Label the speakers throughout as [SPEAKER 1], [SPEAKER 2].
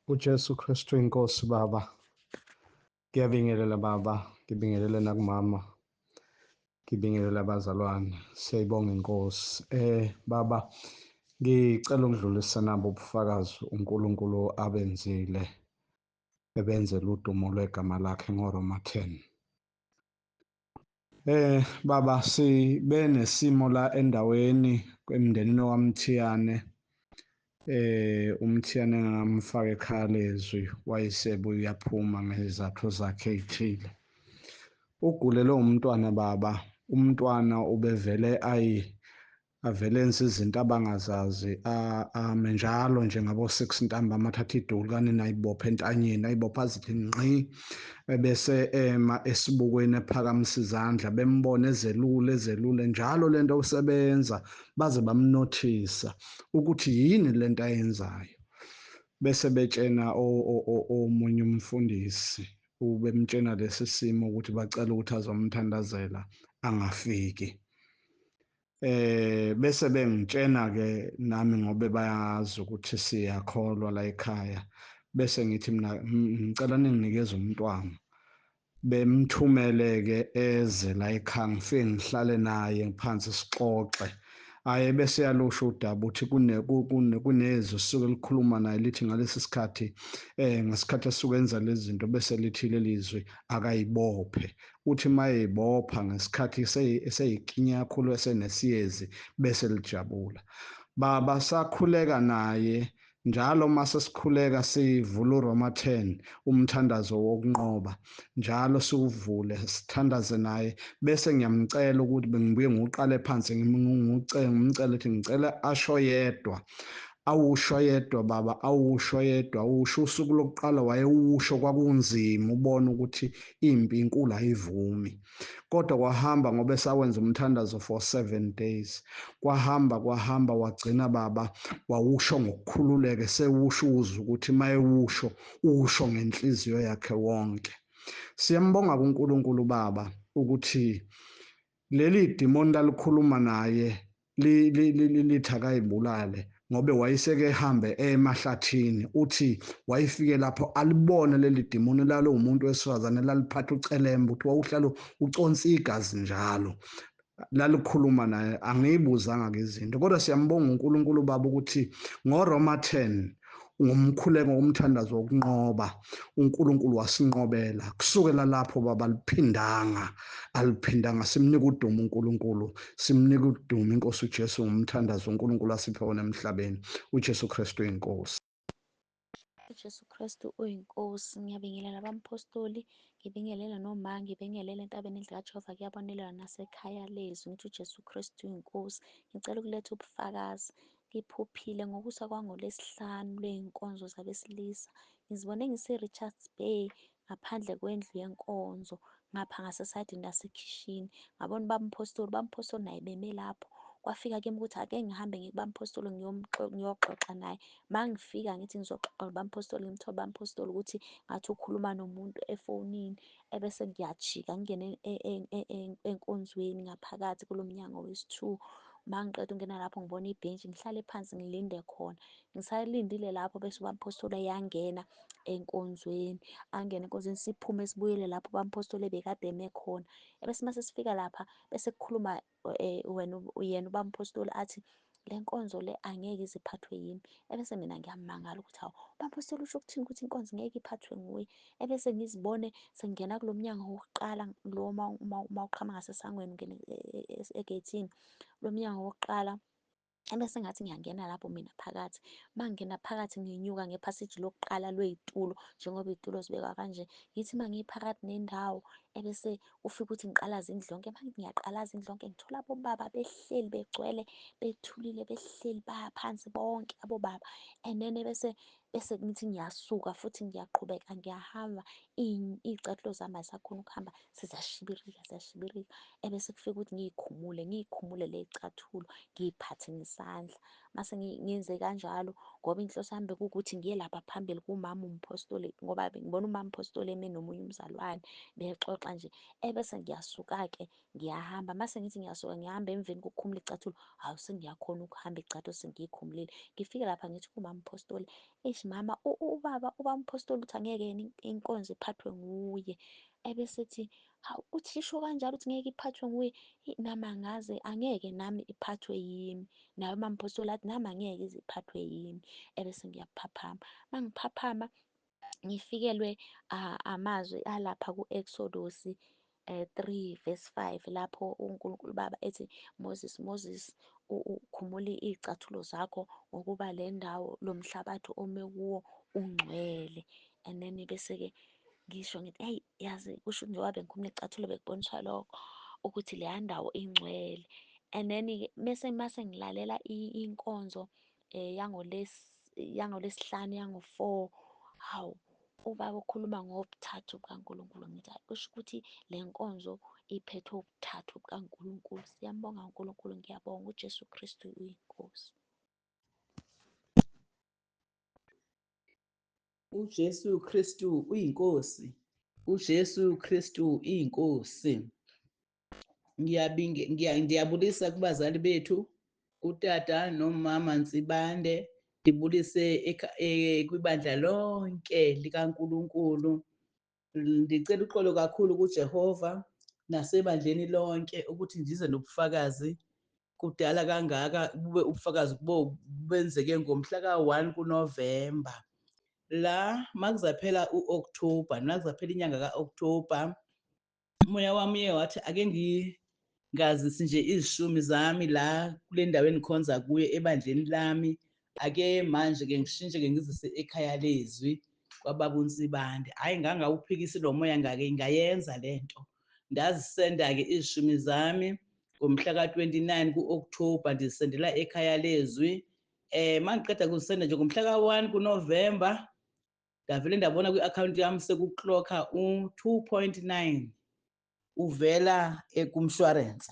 [SPEAKER 1] uJesu Kristu inkosi baba. Ngiyabingelela baba, ngibingelela nakumama, ngibingelela abazalwane. Siyayibonga inkosi. Baba, ngicela ukudlulisa nabo ubufakazi uNkulunkulu abenzile ebenzela udumo lwegama lakhe ngoRoma 10. Baba, sibe nesimo la endaweni emndenini waMthiyane. UMthiyane ngamfaka ekhaya lezwi wayesebuye uyaphuma ngezathu zakhe ey'thile. Ugulelwe umntwana baba, umntwana ubevele avele enza izinto abangazazi, ame njalo nje ngabo-6 ntambama athathe iduli kanina ayibophe entanyeni, ayibophe azithi ngqi, ebese ema esibukweni ephakamisa izandla, bembona ezelule njalo lento usebenza baze bamnothisa ukuthi yini lento ayenzayo. Bese betshena omunye umfundisi, ubemtshena lesi simo ukuthi bacela ukuthi azomthandazela angafiki. Bese bengitshena-ke nami ngoba bayazi ukuthi siyakholwa la ekhaya, bese ngithi mina ngicela ninginikeze umntwana. Bemthumele-ke eze la ekhaya, ngifike ngihlale naye phansi sixoxe. Hhayi, bese yalusho udaba ukuthi kunezwi suke likhuluma naye lithi ngalesi sikhathi, ngesikhathi esuke enza lezi zinto bese lithi leli zwi akayibophe. Uthi uma eyibopha ngesikhathi eseyikinya kakhulu esenesiyezi bese lijabula. Baba, sakhuleka naye njalo mase sikhuleka sivula uRoma 10 umthandazo wokunqoba, njalo siwuvule sithandaze naye. Bese ngiyamcela ukuthi bengibuye ngiwuqale phansi ngimcela ukuthi ngicela asho yedwa, awusho yedwa baba, awusho yedwa, awusho. Usuku lokuqala wayewusho kwakunzima, ubone ukuthi impi inkulu ayivumi, kodwa kwahamba ngoba esawenza umthandazo for 7 days. Kwahamba wagcina baba wawusho ngokukhululeka, esewusho uzwe ukuthi uma ewusho usho ngenhliziyo yakhe wonke. Siyambonga kuNkulunkulu baba ukuthi leli dimoni lalikhuluma naye lithi akayibulale ngobe wayeseke ehambe emahlathini. Uthi wayefike lapho alibone leli dimoni umuntu wesifazane laliphatha ucelemba, uthi wawuhlala uconsa igazi njalo. Lalikhuluma naye, angiyibuzanga-ke izinto, kodwa siyambonga uNkulunkulu baba ukuthi ngoRoma 10 ngomkhuleko womthandazo wokunqoba uNkulunkulu wasinqobela. Kusukela lapho baba aliphindanga. Simnika udumo uNkulunkulu, simnika udumo inkosi uJesu ngomthandazo uNkulunkulu asiphe wona emhlabeni. uJesu Kristu inkosi.
[SPEAKER 2] uJesu Kristu uyinkosi. Ngiyabingelela abapostoli, ngibingelela noma, ngibingelela entabeni likaJehova, kuyabonelelwa nasekhaya lezwi. Ngithi uJesu Kristu uyinkosi. Ngicela ukuletha ubufakazi. Ngiphuphile ngokusa kwangoLwesihlanu lwey'nkonzo zabesilisa. Ngizibone ngise-Richards Bay ngaphandle kwendlu yenkonzo, ngapha ngasesayidini lasekhishini. Ngabona ubamphostoli naye beme lapho. Kwafika kimi ukuthi ake ngihambe ngikubamphostoli ngiyoxoxa naye. Mangifika ngithi ngizoxoxa nobamphostoli, ngimthole ubamphostoli ukuthi ngathi ukhuluma nomuntu efonini, ebese ngiyajika ngingene enkonzweni ngaphakathi kulo mnyango wesi-2. Mangiqeda ukungena lapho ngibona ibhentshi, ngihlale phansi ngilinde khona. Ngisalindile lapho bese ubamphostoli eyangena enkonzweni, angena enkonzweni, siphume sibuyele lapho ubamphostoli ebekade eme khona. Ebese mase sifika lapha bese kukhuluma yena ubamphostoli athi le nkonzo le angeke ize iphathwe yimi. Ebese mina ngiyamangala ukuthi hawu, ubamphostoli usho ukuthini ukuthi inkonzo ngeke iphathwe nguye? Ebese ngizibone sengingena kulo mnyango wokuqala lo mawuqhama ngasesangweni ungene egeyithini lo mnyango wokuqala. Ebese ngathi ngiyangena lapho mina phakathi. Mangingena phakathi nginyuka ngephasiji lokuqala lwey'tulo, njengoba iy'tulo zibekwa kanje. Ngithi mangiphakathi nendawo, ebese ufike ukuthi ngiqalaze indlonke. Mangithi ngiyaqalaza indlonke, ngithola abobaba behleli begcwele, bethulile, behleli phansi bonke abobaba. And then bese ngithi ngiyasuka futhi ngiyaqhubeka ngiyahamba, iy'cathulo zami azisakhoni ukuhamba, seziyashibirika. Ebese kufika ukuthi ngiy'khumule ley'cathulo, ngiy'phathe ngesandla. mase ngenze kanjalo ngoba inhloso yami bekuwukuthi ngiye lapha phambili kumama umpostoli, ngoba ngibona umama umpostoli eme nomunye umzalwane bexoxa nje, ebese ngiyasuka-ke ngiyahamba. Mase ngithi ngiyasuka ngihamba, emveni kokukhumula icathulo, hawu sengiyakhona ukuhamba icathulo sengiyikhumulile. Ngifike lapha ngithi kumama umpostoli, eish mama, ubaba umpostoli uthi angeke yena inkonzo iphathwe nguye. Ebese ethi, hawu uthisho kanjalo uthi ngeke iphathwe nguye? Nami angaze, angeke nami iphathwe yimi. Naye umama umpostoli athi nami angeke ize iphathwe yimi. Ebese ngiyaphaphama, mangiphaphama ngifikelwe amazwi alapha ku-Exodus 3 verse 5 lapho uNkulunkulu Baba ethi, Moses, Moses, ukhumule iy'cathulo zakho ngokuba le ndawo, lo mhlabathi ome kuwo ungcwele. And then bese-ke ngisho ngithi, hey yazi kusho ukuthi njengoba bengikhumule icathulo bekuboniswa lokho ukuthi leya ndawo ingcwele. And then-ke mase ngilalela inkonzo yangolesihlanu yango-4, hawu ubaba ukhuluma ngobuthathu bukaNkulunkulu. Ngithi hayi, kusho ukuthi le nkonzo iphethwe ubuthathu bukaNkulunkulu. Siyambonga uNkulunkulu, ngiyabonga uJesu Kristu uyinkosi.
[SPEAKER 3] uJesu Kristu uyinkosi. uJesu Kristu iyinkosi. Ngiyabulisa kubazali bethu, utata nomama Nsibande. Ngibulise kwibandla lonke likaNkulunkulu. Ndicela uxolo kakhulu kuJehova nasebandleni lonke ukuthi ndize nobufakazi kudala kangaka, bube ubufakazi benzeke ngomhla ka-1 kuNovemba. La makuzaphela u-October, makuzaphela inyanga ka-October, umoya wami uye wathi ake ngingazisi nje izishumi zami la kule ndawo engikhonza kuyo ebandleni lami. Ake manje-ke ngishintshe-ke ngizise ekhaya lezwi kwababa uNsibande. Hhayi, ngangawuphikisi lo moya, ngayenza le nto. Ndazisenda-ke izishumi zami ngomhla ka-29 ku-October, ndizisendela ekhaya lezwi. Mangiqeda kuzisenda nje ngomhla ka-1 kuNovemba, ndavele ndabona kwi-akhawunti yami sekuklokha u-2.9 uvela kumshwarense.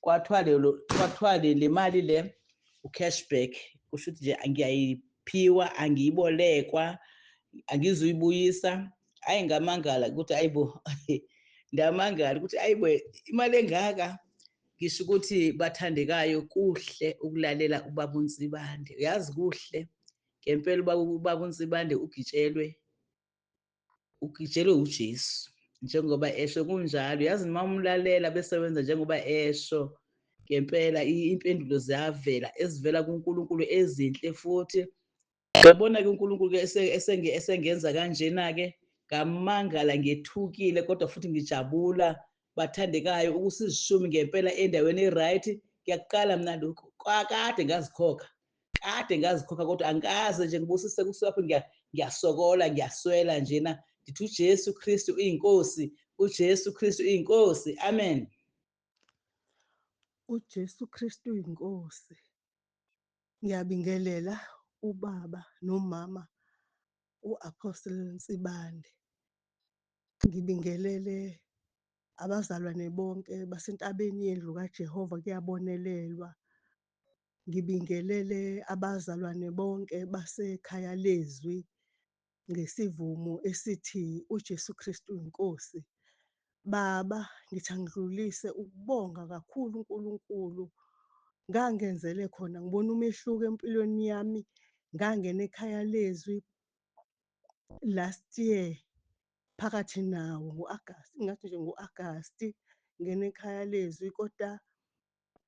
[SPEAKER 3] Kwathiwa le mali le u-cashback, kusho ukuthi nje ngiyayiphiwa, angiyibolekwa, angizuyibuyisa. Hhayi, ngamangala ukuthi ayibo ndamangala ukuthi ayibo, imali engaka. Ngisho ukuthi bathandekayo, kuhle ukulalela ubaba uNsibande. Uyazi kuhle ngempela ubaba uNsibande ugitshelwe uJesu njengoba esho kunjalo. Yazi noma umlalela besewenza njengoba esho, ngempela impendulo ziyavela ezivela kuNkulunkulu ezinhle. Futhi ngiyabona-ke uNkulunkulu-ke esengenza kanjena-ke, ngamangala, ngethukile kodwa futhi ngijabula. Bathandekayo, ukusizishumi ngempela endaweni e-right. Ngiyakuqala mina lokhu kade ngazikhokha kodwa angikaze nje ngibusise kusapho. Ngiyasokola, ngiyaswela njena. Ndithi uJesu Kristu uyinkosi, uJesu Kristu uyinkosi. Amen.
[SPEAKER 4] uJesu Kristu uyinkosi. Ngiyabingelela ubaba nomama u-Apostle Nsibande. Ngibingelele abazalwane bonke basentabeni yendlu kaJehova kuyabonelelwa. Ngibingelele abazalwane bonke basekhaya lezwi ngesivumo esithi uJesu Kristu uyinkosi. Baba, ngithi angidlulise ukubonga kakhulu uNkulunkulu. Ngangenzele khona, ngibona umehluko empilweni yami. Ngangena ekhaya lezwi last year phakathi nawo ngo-Agasti, ngathi nje ngo-Agasti ngene ekhaya lezwi, kodwa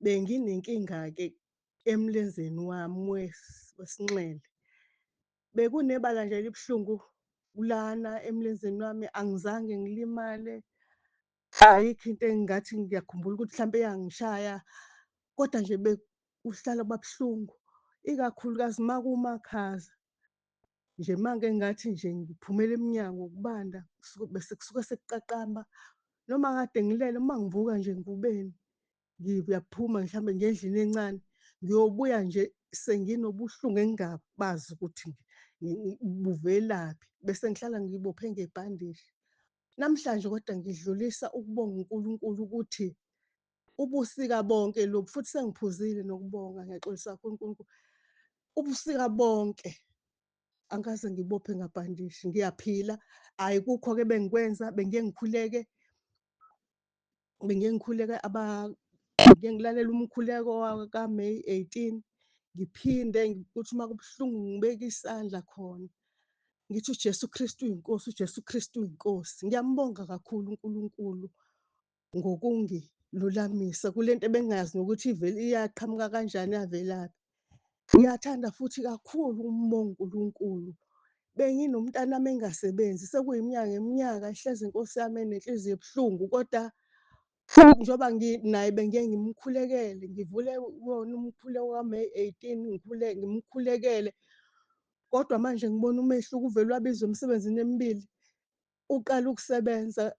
[SPEAKER 4] benginenkinga-ke emlenzeni wami wesinxele. Bekunebala nje elibuhlungu kulana emlenzeni wami, angizange ngilimale. Ayikho into engingathi ngiyakhumbula ukuthi mhlampe yangishaya, kodwa nje bekuhlala babuhlungu, ikakhulukazi makumakhaza. Nje mangeke ngathi nje ngiphumela emnyango kubanda, bese kusuke sekuqaqamba. Noma kade ngilele, uma ngivuka nje ngikubeni, ngiyaphuma mhlambe ngiye endlini encane, ngiyobuya nje senginobuhlungu engingabazi ukuthi buvelaphi, bese ngihlala ngibophe ngebhandishi. Namhlanje kodwa ngidlulisa ukubonga uNkulunkulu ukuthi ubusika bonke lobu, futhi sengiphuzile nokubonga, ngiyaxolisa kakhulu uNkulunkulu. ubusika bonke angikaze ngibophe ngabhandishi, ngiyaphila. Hhayi kukho-ke bengikwenza, bengiye ngilalela umkhuleko ka-May 18, ngiphinde kuthi uma kubuhlungu ngibeke isandla khona. Ngithi uJesu Kristu uyinkosi, uJesu Kristu uyinkosi. Ngiyambonga kakhulu uNkulunkulu ngokungilulamisa kule nto ebengazi nokuthi iyaqhamuka kanjani yavelaphi. Ngiyathanda futhi kakhulu ukumbonga uNkulunkulu. Benginomntanami engasebenzi sekuyiminyaka ngeminyaka ihlezi inkosi yami enenhliziyo ebuhlungu, kodwa njengoba naye bengiye ngimkhulekele, ngivule wona umkhuleko ka-May 18 ngimkhulekele. Kodwa manje ngibona umehluko uvele wabizwa emsebenzini emibili. Uqala ukusebenza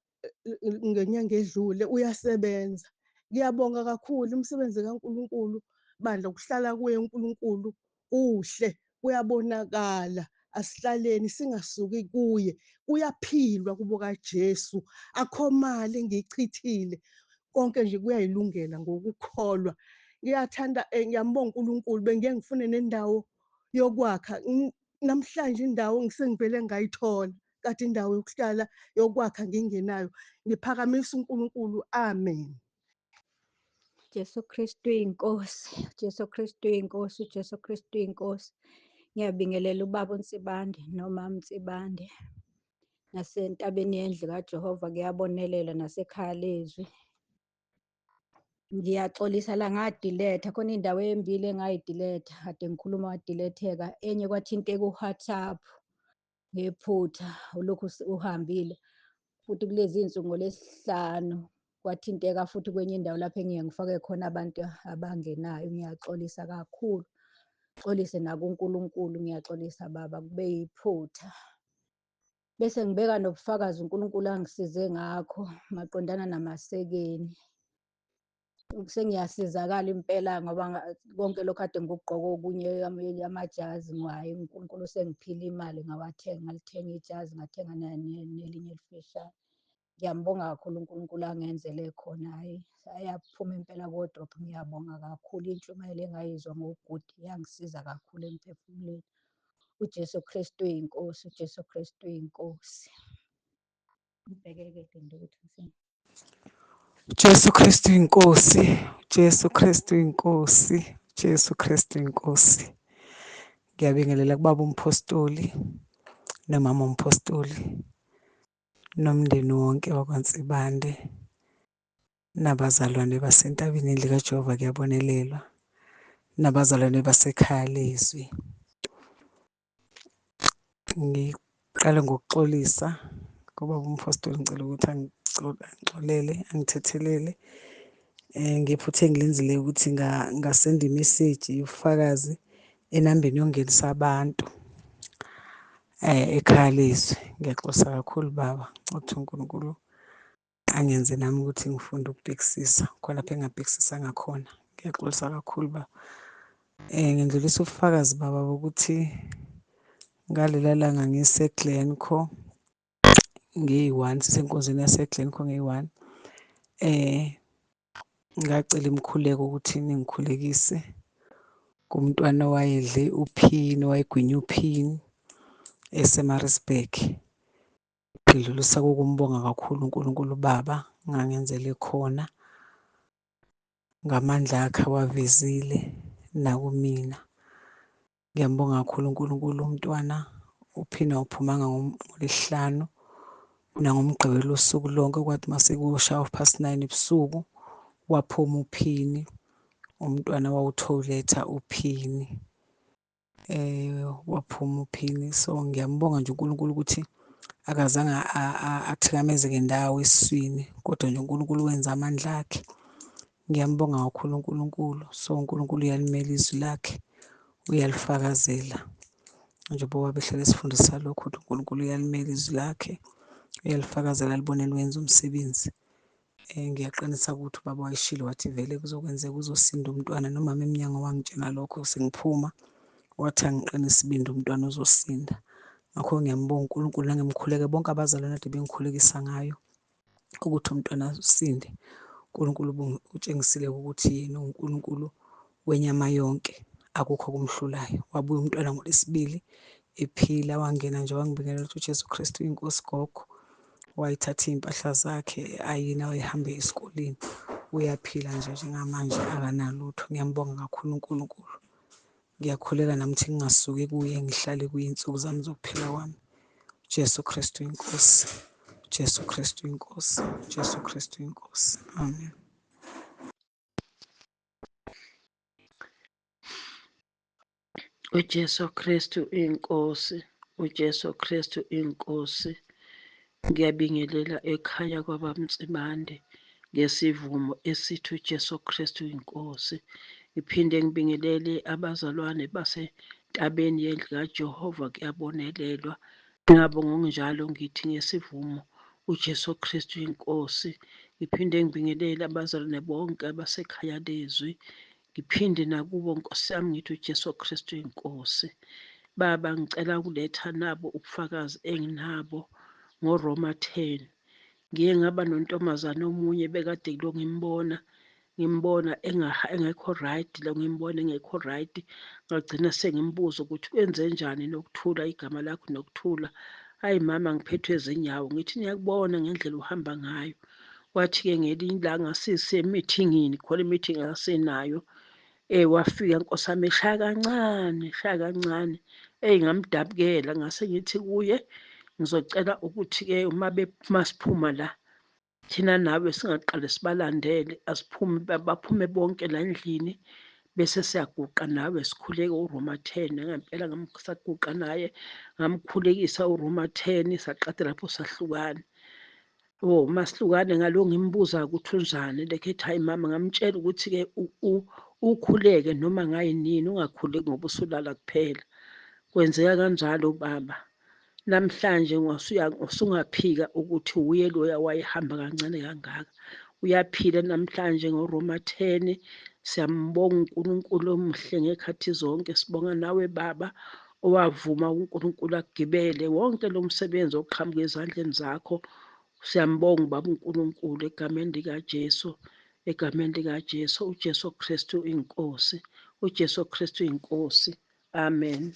[SPEAKER 4] ngenyanga edlule, uyasebenza. Ngiyabonga kakhulu imisebenzi kaNkulunkulu. Bandla ukuhlala kuye uNkulunkulu kuhle, kuyabonakala. Asihlaleni singasuki kuye. Kuyaphilwa kubo kaJesu. Akho mali engiyichithile. Konke nje kuyayilungela ngokukholwa. Ngiyambonga uNkulunkulu. Bengiye ngifune nendawo yokwakha. Namhlanje indawo sengivele ngayithola. Kade indawo yokuhlala yokwakha ngingenayo. Ngiphakamisa uNkulunkulu. Amen.
[SPEAKER 5] Jesu Kristu uyinkosi, Jesu Kristu uyinkosi, uJesu Kristu uyinkosi. Ngiyabingelela ubaba uNsibande nomama uNsibande. Nasentabeni yendlu kaJehova kuyabonelela, nasekhaya lezwi. Ngiyaxolisa la ngadiletha, khona indawo embili engayidiletha, kade ngikhuluma wadiletheka. Enye kwathinteka uWhatsApp ngephutha, ulokhu uhambile. Futhi kulezi insuku ngoLwesihlanu kwathinteka futhi kwenye indawo lapho engiye ngifake khona abantu abangenayo. Ngiyaxolisa kakhulu, xolise nakuNkulunkulu, ngiyaxolisa baba, kube yiphutha. Bese ngibeka nobufakazi uNkulunkulu angisize ngakho maqondana namasekeni. Sengiyasizakala impela ngoba konke lokhu kade ngikugqoka okunye amajazi ngwaye uNkulunkulu sengiphile imali ngalithenga ijazi, ngathenga nelinye elifishane. Ngiyambonga kakhulu uNkulunkulu angenzele khona, hhayi ayaphuma impela kodrophu. Ngiyabonga kakhulu intshumayelo engayizwa ngobhuti yangisiza kakhulu emphefumulweni. uJesu Kristu uyinkosi, uJesu Kristu uyinkosi. Ngibheke-ke ukuthi
[SPEAKER 6] uJesu Kristu inkosi, uJesu Kristu inkosi, uJesu Kristu inkosi. Ngiyabingelela kubaba uMphostoli nomama uMphostoli nomndeni wonke wakwaNsibande nabazalwane basentabeni yendlu kaJehova kuyabonelelwa, nabazalwane basekhaya lezwi. Ngiqale ngokuxolisa kubaba uMphostoli, ngicela ukuthi angixolele, angithethelele. Ngephutha engilenzile ukuthi ngasenda imeseji yobufakazi enambeni yongenisa abantu ekhaya lezwi. Ngiyaxolisa kakhulu baba, uthi uNkulunkulu angenze nami ukuthi ngifunde ukubhekisisa khona lapho engabhekisisa ngakhona. Ngiyaxolisa kakhulu baba. Ngindlulisa ubufakazi baba bokuthi ngalela langa ngiseGlencoe ngiyi-1, sisenkonzweni yaseGlencoe ngiyi-1. Ngacela imikhuleko ukuthi ningikhulekise kumntwana owayedle uphini, wayegwinya uphini eseMaritzburg. Ngidlulisa kokumbonga kakhulu uNkulunkulu baba ngangenzele khona ngamandla akhe awavezile nakumina. Ngiyambonga kakhulu uNkulunkulu. Umntwana uphini awuphumanga ngoLwesihlanu nangoMgqibelo usuku lonke, kwathi mase kuyoshaya 9:30 ebusuku waphuma uphini. Umntwana wawutholetha uphini, waphuma uphini. So ngiyambonga nje uNkulunkulu ukuthi akazange athikamezeke ndawo esiswini, kodwa nje uNkulunkulu wenza amandla akhe. Ngiyambonga kakhulu uNkulunkulu. So uNkulunkulu uyalimela izwi lakhe, uyalifakazela njengoba behlale esifundisa lokho, ukuthi uNkulunkulu uyalimela izwi lakhe, uyalifakazela libone liwenza umsebenzi. Ngiyaqinisa ukuthi ubaba wayeshilo wathi vele kuzokwenzeka uzosinda umntwana, nomama emnyango wangitshena lokho sengiphuma, wathi angiqinise ibindi umntwana uzosinda. Ngakho ngiyambonga uNkulunkulu, nangimkhuleke bonke abazalwane kade bengikhulekisa ngayo ukuthi umntwana usinde. uNkulunkulu utshengisile ukuthi yena uNkulunkulu wenyama yonke, akukho kumhlulayo. Wabuya umntwana ngolesibili ephila, wangena nje wangibingelela ukuthi uJesu Kristu inkosi gogo. Wayithatha iy'mpahla zakhe ayina wayehambe esikoleni. Uyaphila nje njengamanje akanalutho. Ngiyambonga kakhulu uNkulunkulu. Ngiyakhuleka nami ukuthi ngingasuki kuye ngihlale kuye iy'nsuku zami zokuphila kwami. Jesu Kristu inkosi. Jesu Kristu inkosi. Jesu Kristu inkosi. Amen.
[SPEAKER 7] uJesu Kristu inkosi, uJesu Kristu inkosi. Ngiyabingelela ekhaya kwabaMtsimande ngesivumo esithi uJesu Kristu inkosi. Ngiphinde ngibingelele abazalwane basentabeni yendlu kaJehova kuyabonelelwa. Ngabo ngokunjalo ngithi ngesivumo uJesu Kristu inkosi. Ngiphinde ngibingelele abazalwane bonke abasekhaya lezwi. Ngiphinde nakubo Nkosi yami ngithi uJesu Kristu inkosi. Baba, ngicela ukuletha nabo ubufakazi enginabo ngoRoma 10. Ngiye ngaba nontombazane omunye bekade lo ngimbona engekho right, lo ngimbona engekho right. Ngagcina sengimbuza ukuthi wenze njani Nokuthula, igama lakho Nokuthula. Hayi mama, ngiphethwe zinyawo. Ngithi ngiyakubona ngendlela uhamba ngayo. Kwathi-ke ngelinye ilanga sisemithingini, khona imithingi akasenayo. Wafika Nkosi yami eshaya kancane. Ngamdabukela ngase ngithi kuye ngizocela ukuthi-ke masiphuma la, thina nawe singaqale sibalandele, asiphume baphume bonke la endlini bese siyaguqa nawe sikhuleke uRoma 10. Ngempela saguqa naye, ngamkhulekisa uRoma 10, saqeda lapho sahlukana. Masihlukane ngalo ngimbuza ukuthi unjani, lekhethi hayi mama, ngamtshela ukuthi-ke ukhuleke noma ngayinini, ungakhuleki ngoba usulala kuphela. Kwenzeka kanjalo baba. Namhlanje usungaphika ukuthi uye loya wayehamba kancane kangaka. Uyaphila namhlanje ngoRoma 10. Siyambonga uNkulunkulu omuhle ngekhathi zonke. Sibonga nawe baba owavuma uNkulunkulu akugibele wonke lo msebenzi oqhamuka ezandleni zakho. Siyambonga baba uNkulunkulu egameni likaJesu, egameni likaJesu. uJesu Kristu inkosi, uJesu Kristu inkosi. Amen.